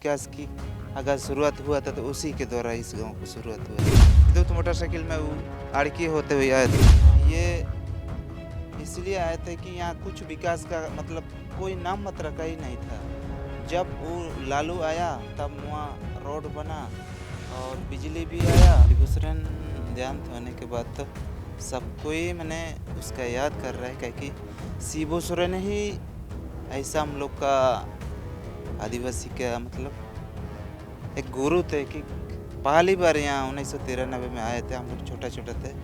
विकास की अगर शुरुआत हुआ था तो उसी के द्वारा इस गांव को शुरुआत हुआ था। तो मोटरसाइकिल में वो आड़की होते हुए आए थे। ये इसलिए आए थे कि यहाँ कुछ विकास का मतलब कोई नाम मात्र का ही नहीं था। जब वो लालू आया तब वहाँ रोड बना और बिजली भी आया। बेगूसराय देहांत होने के बाद तो सब कोई मैंने उसका याद कर रहा है, क्योंकि शिबू सोरेन ही ऐसा हम लोग का आदिवासी का मतलब एक गुरु थे कि पहली बार यहाँ 1993 में आए थे। हम लोग छोटा छोटा थे।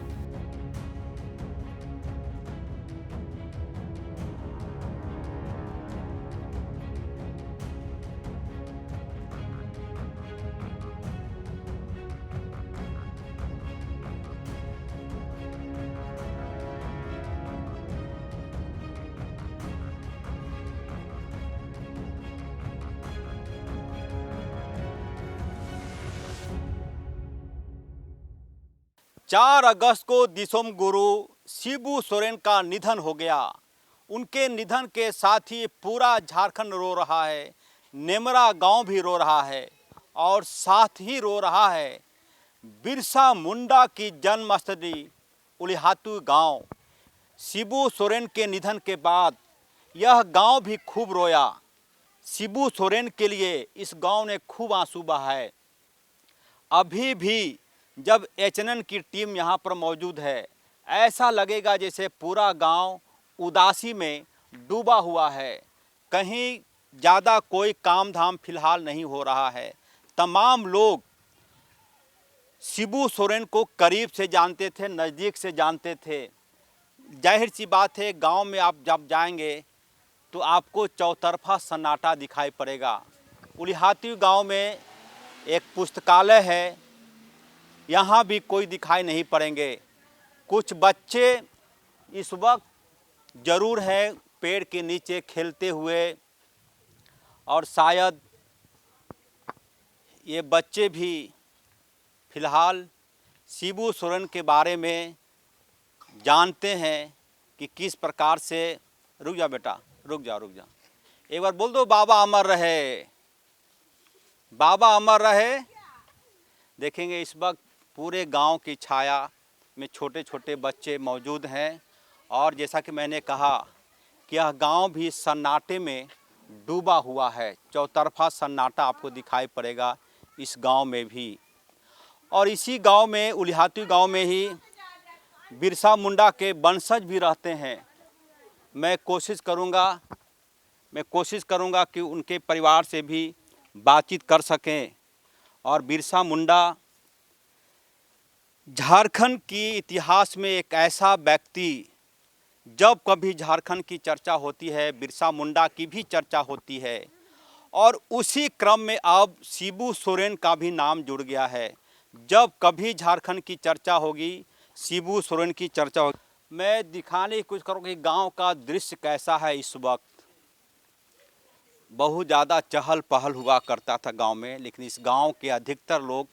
चार अगस्त को दिसोम गुरु शिबू सोरेन का निधन हो गया। उनके निधन के साथ ही पूरा झारखंड रो रहा है, नेमरा गांव भी रो रहा है और साथ ही रो रहा है बिरसा मुंडा की जन्मस्थली उलिहातू गांव। शिबू सोरेन के निधन के बाद यह गांव भी खूब रोया। शिबू सोरेन के लिए इस गांव ने खूब आंसू बहाए। अभी भी जब एचएनएन की टीम यहाँ पर मौजूद है, ऐसा लगेगा जैसे पूरा गांव उदासी में डूबा हुआ है। कहीं ज़्यादा कोई काम धाम फिलहाल नहीं हो रहा है। तमाम लोग शिबू सोरेन को करीब से जानते थे, नज़दीक से जानते थे। जाहिर सी बात है, गांव में आप जब जाएंगे तो आपको चौतरफा सन्नाटा दिखाई पड़ेगा। उलिहाती गांव में एक पुस्तकालय है, यहाँ भी कोई दिखाई नहीं पड़ेंगे। कुछ बच्चे इस वक्त ज़रूर हैं पेड़ के नीचे खेलते हुए, और शायद ये बच्चे भी फिलहाल शिबू सोरेन के बारे में जानते हैं कि किस प्रकार से। रुक जा बेटा, रुक जा रुक जा, एक बार बोल दो बाबा अमर रहे, बाबा अमर रहे। देखेंगे इस वक्त पूरे गांव की छाया में छोटे छोटे बच्चे मौजूद हैं। और जैसा कि मैंने कहा कि यह गांव भी सन्नाटे में डूबा हुआ है। चौतरफा सन्नाटा आपको दिखाई पड़ेगा इस गांव में भी। और इसी गांव में, उलिहातू गांव में ही बिरसा मुंडा के वंशज भी रहते हैं। मैं कोशिश करूंगा कि उनके परिवार से भी बातचीत कर सकें। और बिरसा मुंडा झारखंड की इतिहास में एक ऐसा व्यक्ति, जब कभी झारखंड की चर्चा होती है बिरसा मुंडा की भी चर्चा होती है। और उसी क्रम में अब शिबू सोरेन का भी नाम जुड़ गया है। जब कभी झारखंड की चर्चा होगी, शिबू सोरेन की चर्चा होगी। मैं दिखाने की कोशिश करूँगा कि गांव का दृश्य कैसा है। इस वक्त बहुत ज़्यादा चहल पहल हुआ करता था गांव में, लेकिन इस गांव के अधिकतर लोग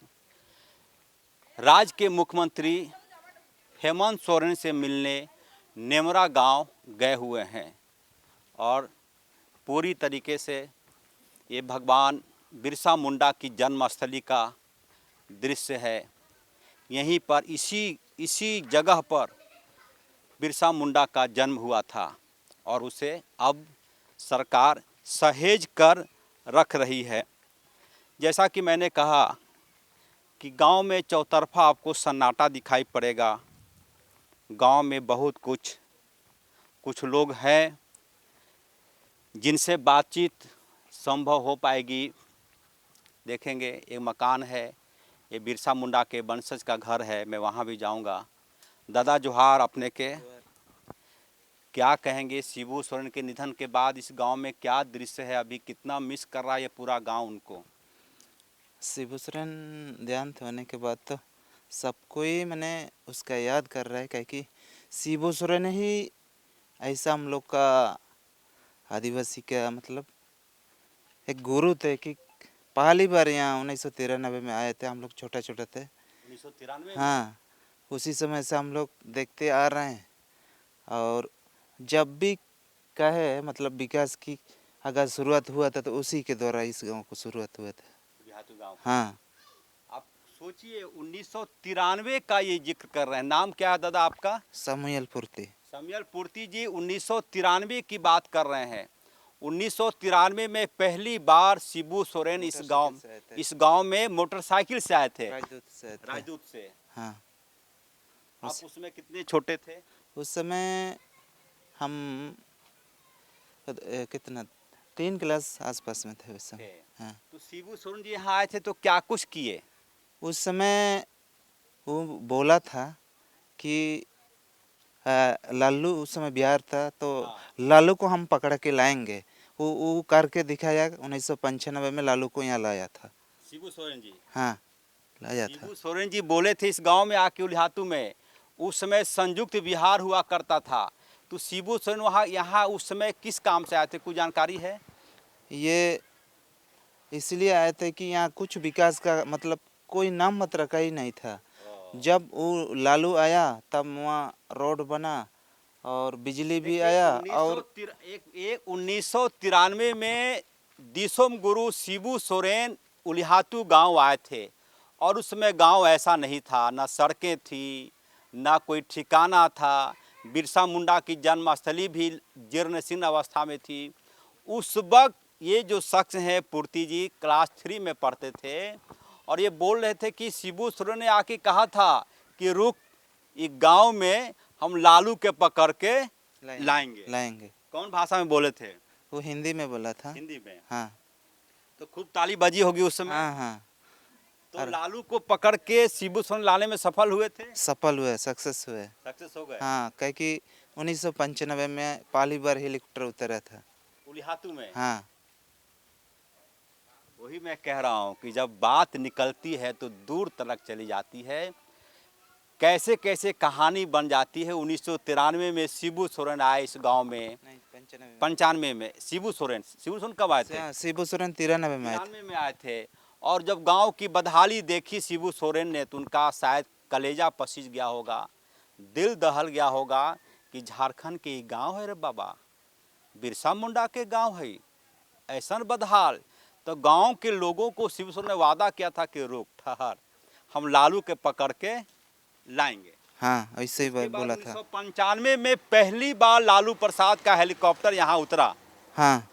राज्य के मुख्यमंत्री हेमंत सोरेन से मिलने नेमरा गांव गए हुए हैं। और पूरी तरीके से ये भगवान बिरसा मुंडा की जन्मस्थली का दृश्य है। यहीं पर इसी जगह पर बिरसा मुंडा का जन्म हुआ था और उसे अब सरकार सहेज कर रख रही है। जैसा कि मैंने कहा कि गांव में चौतरफा आपको सन्नाटा दिखाई पड़ेगा। गांव में बहुत कुछ लोग हैं जिनसे बातचीत संभव हो पाएगी। देखेंगे एक मकान है, ये बिरसा मुंडा के वंशज का घर है। मैं वहाँ भी जाऊँगा। दादा जोहार अपने के, क्या कहेंगे शिबू सोरेन के निधन के बाद इस गांव में क्या दृश्य है? अभी कितना मिस कर रहा है ये पूरा गांव उनको? शिबू सोरेन देहांत होने के बाद तो सब कोई मैंने उसका याद कर रहा है, क्योंकि शिबू सोरेन ही ऐसा हम लोग का आदिवासी का मतलब एक गुरु थे कि पहली बार यहाँ 1993 में आए थे। हम लोग छोटा छोटा थे। 1993 में? हाँ, उसी समय से हम लोग देखते आ रहे हैं। और जब भी कहे मतलब विकास की अगर शुरुआत हुआ था तो उसी के द्वारा इस गांव को शुरुआत हुआ था। उलिहातू गांव। हाँ, आप सोचिए 1993 का ये जिक्र कर रहे हैं। नाम क्या है दादा आपका? समूयल पूर्ति। समयल पूर्ति जी 1993 की बात कर रहे हैं। 1993 में पहली बार शिबू सोरेन मोटरसाइकिल से आए थे। इस गांव में मोटरसाइकिल से आए थे, राजदूत से आए थे। राजदूत से। हाँ, आप उसमें कितने छोटे थे? उस समय हम कितना 3 क्लास आसपास में थे उस समय। हाँ, तो शिबू सोरेन जी यहाँ आए थे तो क्या कुछ किए? उस समय वो बोला था कि लालू उस समय बिहार था तो हाँ। लालू को हम पकड़ के लाएंगे। वो करके दिखाया। 1995 में लालू को यहाँ लाया था। शिबू सोरेन जी। हाँ, लाया था। शिबू सोरेन जी बोले थे इस गांव में आके उलिहातू में, उस समय संयुक्त बिहार हुआ करता था। तो शिबू सोरेन वहाँ यहाँ उस समय किस काम से आए थे, कुछ जानकारी है? ये इसलिए आए थे कि यहाँ कुछ विकास का मतलब कोई नाम मत रखा ही नहीं था। जब वो लालू आया तब वहाँ रोड बना और बिजली भी आया। और 1993 में दिसोम गुरु शिबू सोरेन उलिहातू गांव आए थे और उसमें गांव ऐसा नहीं था, ना सड़कें थी, ना कोई ठिकाना था। बिरसा मुंडा की जन्मस्थली भी जीर्ण शीर्ण अवस्था में थी। उस वक्त ये जो शख्स हैं पूर्ति जी क्लास 3 में पढ़ते थे और ये बोल रहे थे कि शिबू सोरेन ने आके कहा था कि रुक, इस गांव में हम लालू के पकड़ के लाएंगे। कौन भाषा में बोले थे? वो हिंदी में बोला था। हिंदी में। हाँ, तो खूब ताली बजी होगी उस समय। हाँ, हाँ, तो लालू को पकड़ के शिबू सोरेन लाने में सफल हुए थे? सफल हुए, सक्सेस हुए। सक्सेस हो गए। हाँ, क्योंकि 1995 में पहली बार हेलीकॉप्टर उतरा था उलिहातू में। हाँ, वही मैं कह रहा हूँ कि जब बात निकलती है तो दूर तक चली जाती है। कैसे कैसे कहानी बन जाती है। 1993 में शिबू सोरेन आए इस गांव में। नहीं 95 में शिबू सोरेन कब आए थे? शिबू सोरेन 93 में आए थे। 93 में आए थे। और जब गांव की बदहाली देखी शिबू सोरेन ने तो उनका शायद कलेजा पसीज गया होगा, दिल दहल गया होगा कि झारखंड के गांव है रे बाबा, बिरसा मुंडा के गांव है, ऐसा बदहाल। तो गांव के लोगों को शिबू सोरेन ने वादा किया था कि रुक ठहर, हम लालू के पकड़ के लाएंगे। हाँ, ऐसे ही बोला था। 1995 में पहली बार लालू प्रसाद का हेलीकॉप्टर यहाँ उतरा। हाँ,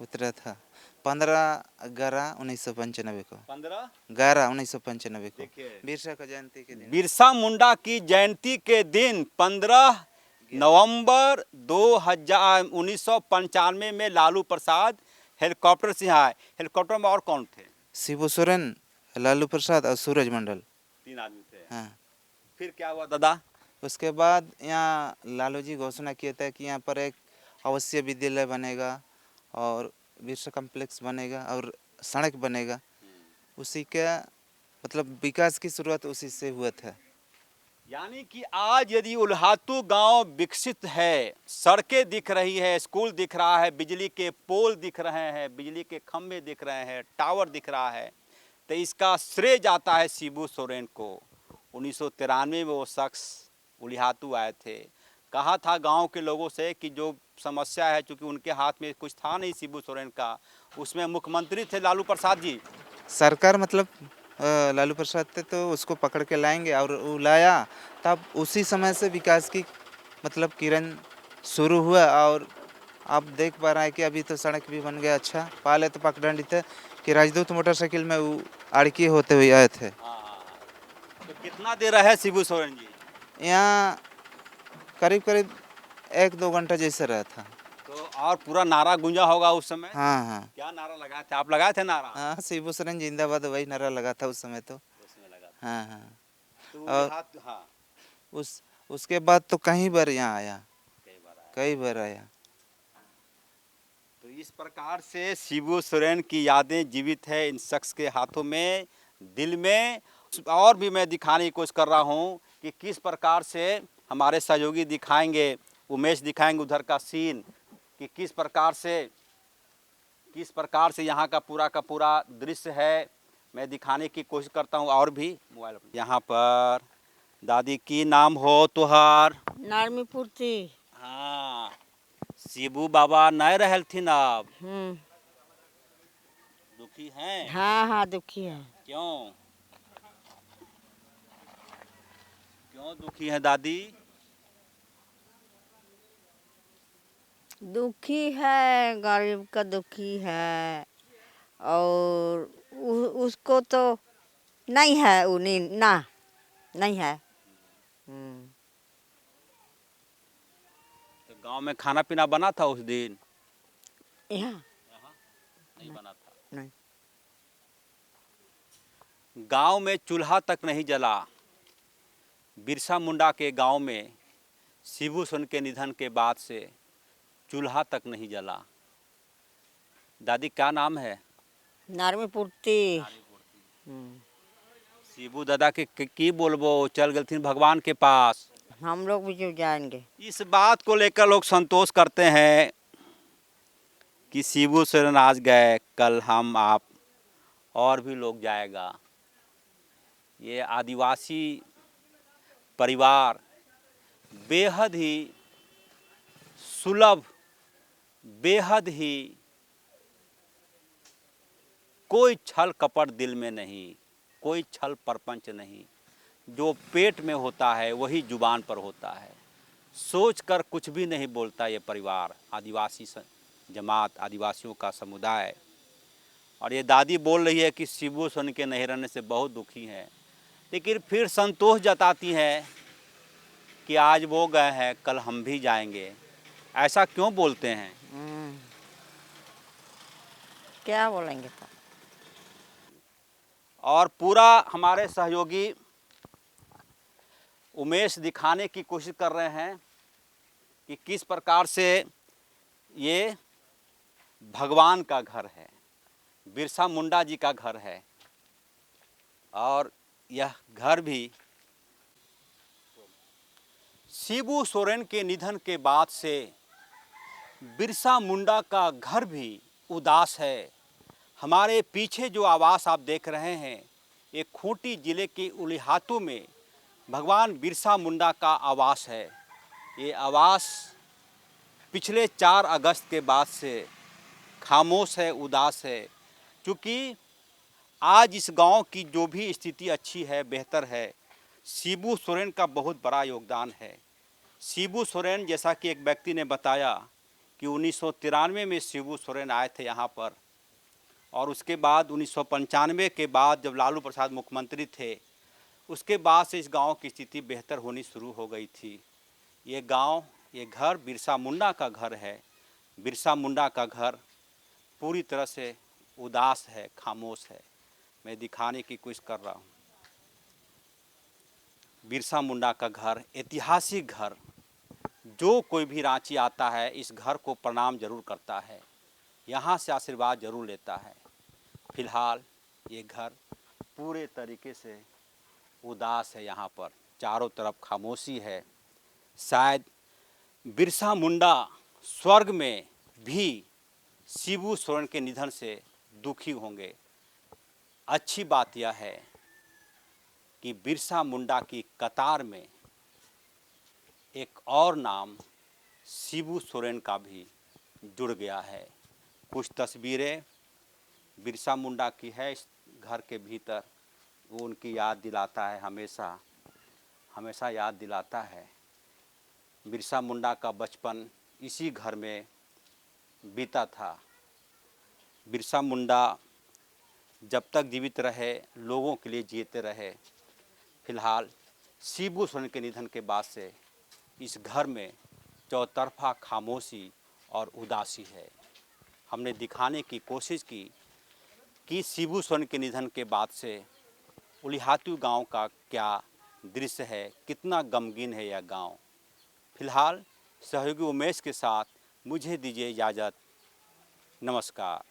उतरा था 15/11/1995 को। 15/11/1995 को बिरसा का जयंती के दिन। बिरसा मुंडा की जयंती के दिन 15 नवंबर 1995 में लालू प्रसाद हेलीकॉप्टर से यहाँ आए। हेलीकॉप्टर में और कौन थे? शिबू सोरेन, लालू प्रसाद और सूरज मंडल, 3 आदमी थे। हाँ। फिर क्या हुआ दादा? उसके बाद यहाँ लालू जी घोषणा किया था कि यहाँ पर एक आवासीय विद्यालय बनेगा और बिरसा कॉम्प्लेक्स बनेगा और सड़क बनेगा। उसी का मतलब विकास की शुरुआत उसी से हुआ था। यानी कि आज यदि उलिहातू गांव विकसित है, सड़कें दिख रही है, स्कूल दिख रहा है, बिजली के पोल दिख रहे हैं, बिजली के खंभे दिख रहे हैं, टावर दिख रहा है, तो इसका श्रेय जाता है शिबू सोरेन को। 1993 में वो शख्स उलिहातू आए थे, कहा था गांव के लोगों से कि जो समस्या है, चूँकि उनके हाथ में कुछ था नहीं शिबू सोरेन का, उसमें मुख्यमंत्री थे लालू प्रसाद जी। सरकार मतलब लालू प्रसाद थे तो उसको पकड़ के लाएंगे और वो लाया। तब उसी समय से विकास की मतलब किरण शुरू हुआ। और आप देख पा रहे हैं कि अभी तो सड़क भी बन गया अच्छा। पहले तो पगडंडी थे कि राजदूत मोटरसाइकिल में वो आड़की होते हुए आए थे। तो कितना देर रहे शिबू सोरेन जी यहाँ? करीब करीब 1-2 घंटा जैसे रहा था। तो और पूरा नारा गूंजा होगा उस समय? हाँ, हाँ, क्या नारा लगाए थे? आप लगाए थे नारा? हाँ, शिबू सोरेन जिंदाबाद वही नारा लगा था उस समय तो। उसमें लगा था। हाँ, हाँ। तो और हाँ, उसके बाद तो कई बार यहाँ आया, कई बार आया। तो इस प्रकार से शिबू सोरेन की यादें जीवित है इन शख्स के हाथों में, दिल में। और भी मैं दिखाने की कोशिश कर रहा हूँ कि किस प्रकार से हमारे सहयोगी दिखाएंगे, उमेश दिखाएंगे उधर का सीन कि किस प्रकार से यहाँ का पूरा दृश्य है। मैं दिखाने की कोशिश करता हूँ। और भी मोबाइल यहाँ पर दादी की नाम हो तुहार? नारमी पूर्ति। हाँ, शिबू बाबा नहीं रहलथिन अब। हम्म। दुखी हैं? हाँ हाँ दुखी है। क्यों? क्यों दुखी है दादी? दुखी है, गरीब का दुखी है। और उसको तो नहीं है, उन्हीं ना नहीं है। तो गांव में खाना पीना बना था उस दिन? यहाँ यहाँ नहीं बना था। नहीं। गांव में चूल्हा तक नहीं जला। बिरसा मुंडा के गांव में शिबू सोरेन के निधन के बाद से चूल्हा तक नहीं जला। दादी क्या नाम है? नारमी पूर्ति। शिबू दादा के की बोलबो, चल गलथिन भगवान के पास। हम लोग भी जो जाएंगे। इस बात को लेकर लोग संतोष करते हैं कि शिबू सोरेन आज गए, कल हम आप और भी लोग जाएगा। ये आदिवासी परिवार बेहद ही सुलभ, बेहद ही कोई छल कपट दिल में नहीं, कोई छल परपंच नहीं। जो पेट में होता है वही जुबान पर होता है। सोच कर कुछ भी नहीं बोलता ये परिवार, आदिवासी जमात, आदिवासियों का समुदाय। और ये दादी बोल रही है कि शिबू सोरेन के नहीं रहने से बहुत दुखी हैं, लेकिन फिर संतोष जताती है कि आज वो गए हैं, कल हम भी जाएंगे। ऐसा क्यों बोलते हैं? क्या बोलेंगे तो। और पूरा हमारे सहयोगी उमेश दिखाने की कोशिश कर रहे हैं कि किस प्रकार से ये भगवान का घर है, बिरसा मुंडा जी का घर है। और यह घर भी शिबू सोरेन के निधन के बाद से बिरसा मुंडा का घर भी उदास है। हमारे पीछे जो आवास आप देख रहे हैं, ये खूंटी जिले के उलिहातू में भगवान बिरसा मुंडा का आवास है। ये आवास पिछले 4 अगस्त के बाद से खामोश है, उदास है। क्योंकि आज इस गांव की जो भी स्थिति अच्छी है, बेहतर है, शिबू सोरेन का बहुत बड़ा योगदान है। शिबू सोरेन, जैसा कि एक व्यक्ति ने बताया कि 1993 में शिबू सोरेन आए थे यहाँ पर, और उसके बाद 1995 के बाद जब लालू प्रसाद मुख्यमंत्री थे, उसके बाद से इस गांव की स्थिति बेहतर होनी शुरू हो गई थी। ये गांव, ये घर बिरसा मुंडा का घर है। बिरसा मुंडा का घर पूरी तरह से उदास है, खामोश है। मैं दिखाने की कोशिश कर रहा हूँ। बिरसा मुंडा का घर, ऐतिहासिक घर। जो कोई भी रांची आता है इस घर को प्रणाम जरूर करता है, यहाँ से आशीर्वाद जरूर लेता है। फिलहाल ये घर पूरे तरीके से उदास है। यहाँ पर चारों तरफ खामोशी है। शायद बिरसा मुंडा स्वर्ग में भी शिबू सोरेन के निधन से दुखी होंगे। अच्छी बात यह है कि बिरसा मुंडा की कतार में एक और नाम शिबू सोरेन का भी जुड़ गया है। कुछ तस्वीरें बिरसा मुंडा की है इस घर के भीतर, वो उनकी याद दिलाता है, हमेशा हमेशा याद दिलाता है। बिरसा मुंडा का बचपन इसी घर में बीता था। बिरसा मुंडा जब तक जीवित रहे, लोगों के लिए जीते रहे। फिलहाल शिबू सोरेन के निधन के बाद से इस घर में चौतरफा खामोशी और उदासी है। हमने दिखाने की कोशिश की कि शिबू सोरेन के निधन के बाद से उलिहातू गांव का क्या दृश्य है, कितना गमगीन है यह गांव। फिलहाल सहयोगी उमेश के साथ मुझे दीजिए इजाज़त। नमस्कार।